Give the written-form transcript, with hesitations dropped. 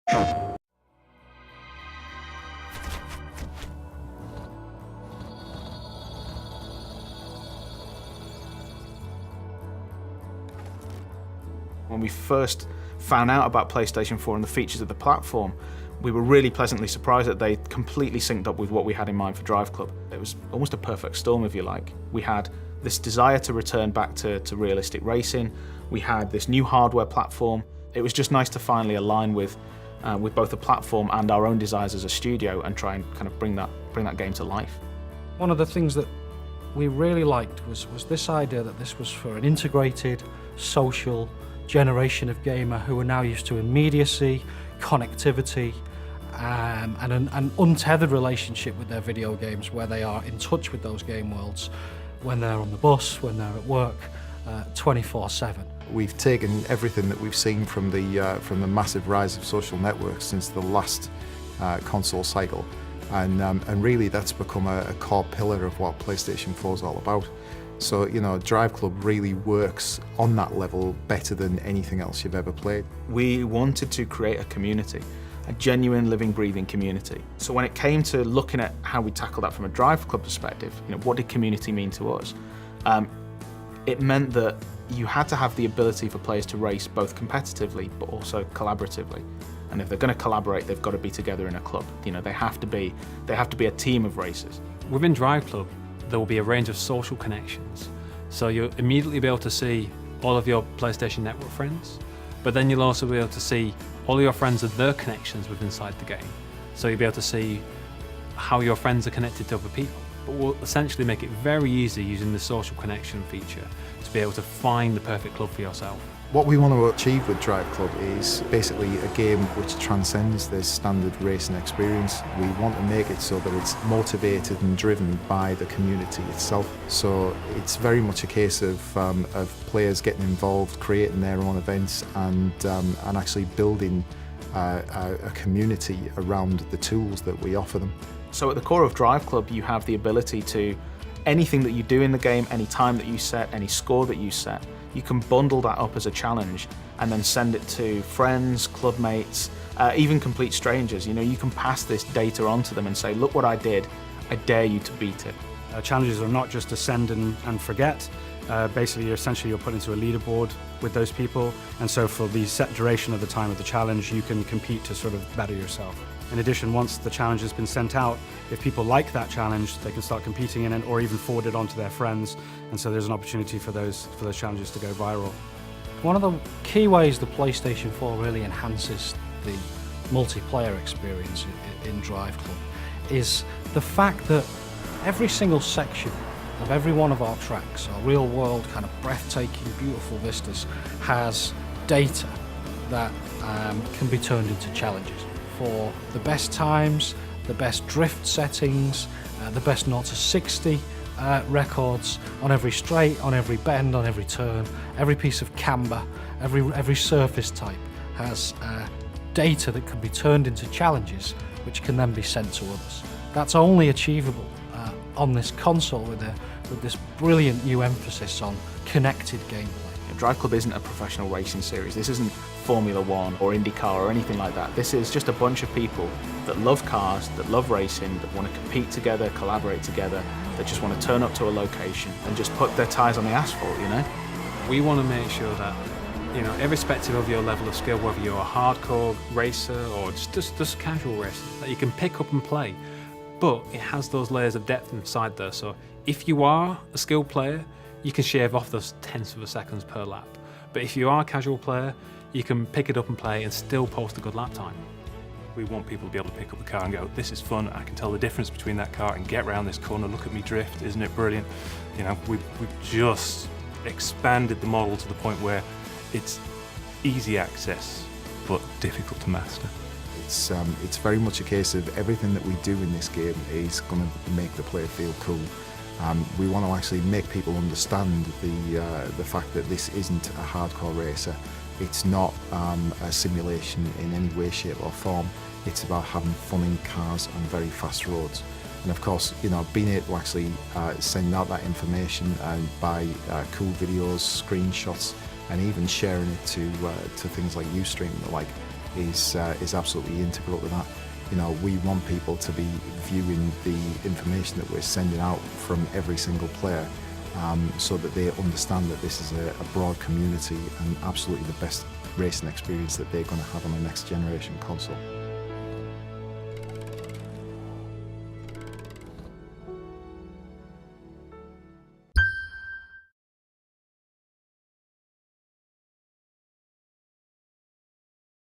When we first found out about PlayStation 4 and the features of the platform, we were really pleasantly surprised that they completely synced up with what we had in mind for DriveClub. It was almost a perfect storm, if you like. We had this desire to return back to realistic racing. We had this new hardware platform. It was just nice to finally align with both the platform and our own desires as a studio and try and kind of bring that game to life. One of the things that we really liked was this idea that this was for an integrated, social generation of gamer who are now used to immediacy, connectivity, and an untethered relationship with their video games, where they are in touch with those game worlds when they're on the bus, when they're at work, 24/7. We've taken everything that we've seen from the massive rise of social networks since the last console cycle, and really that's become a core pillar of what PlayStation 4 is all about. So, you know, DriveClub really works on that level better than anything else you've ever played. We wanted to create a community, a genuine, living, breathing community. So when it came to looking at how we tackle that from a DriveClub perspective, you know, what did community mean to us? It meant that you had to have the ability for players to race both competitively but also collaboratively. And if they're going to collaborate, they've got to be together in a club. You know, they have to be a team of racers. Within DriveClub, there will be a range of social connections. So you'll immediately be able to see all of your PlayStation Network friends, but then you'll also be able to see all your friends and their connections within inside the game. So you'll be able to see how your friends are connected to other people. But we'll essentially make it very easy using the social connection feature to be able to find the perfect club for yourself. What we want to achieve with DriveClub is basically a game which transcends the standard racing experience. We want to make it so that it's motivated and driven by the community itself. So it's very much a case of players getting involved, creating their own events, and actually building a community around the tools that we offer them. So at the core of DriveClub, you have the ability to, anything that you do in the game, any time that you set, any score that you set, you can bundle that up as a challenge and then send it to friends, club mates, even complete strangers. You know, you can pass this data on to them and say, look what I did, I dare you to beat it. Challenges are not just to send and forget. Basically, you're put into a leaderboard with those people, and so for the set duration of the time of the challenge, you can compete to sort of better yourself. In addition, once the challenge has been sent out, if people like that challenge, they can start competing in it or even forward it on to their friends, and so there's an opportunity for those challenges to go viral. One of the key ways the PlayStation 4 really enhances the multiplayer experience in DriveClub is the fact that every single section of every one of our tracks, our real-world kind of breathtaking, beautiful vistas, has data that can be turned into challenges for the best times, the best drift settings, the best 0 to 60 records on every straight, on every bend, on every turn, every piece of camber, every surface type has data that can be turned into challenges which can then be sent to others. That's only achievable on this console with this brilliant new emphasis on connected gameplay. DriveClub isn't a professional racing series. This isn't Formula One or IndyCar or anything like that. This is just a bunch of people that love cars, that love racing, that want to compete together, collaborate together, that just want to turn up to a location and just put their tyres on the asphalt, you know? We want to make sure that, you know, irrespective of your level of skill, whether you're a hardcore racer or just casual racer, that you can pick up and play. But it has those layers of depth inside there. So if you are a skilled player, you can shave off those tenths of a seconds per lap. But if you are a casual player, you can pick it up and play and still post a good lap time. We want people to be able to pick up the car and go, this is fun, I can tell the difference between that car and get around this corner, look at me drift, isn't it brilliant? You know, we've just expanded the model to the point where it's easy access, but difficult to master. It's very much a case of everything that we do in this game is going to make the player feel cool. We want to actually make people understand the fact that this isn't a hardcore racer. It's not a simulation in any way, shape or form. It's about having fun in cars on very fast roads. And of course, you know, being able to actually send out that information and by cool videos, screenshots, and even sharing it to things like Ustream and the like, is absolutely integral to that. You know, we want people to be viewing the information that we're sending out from every single player, so that they understand that this is a broad community and absolutely the best racing experience that they're going to have on the next generation console.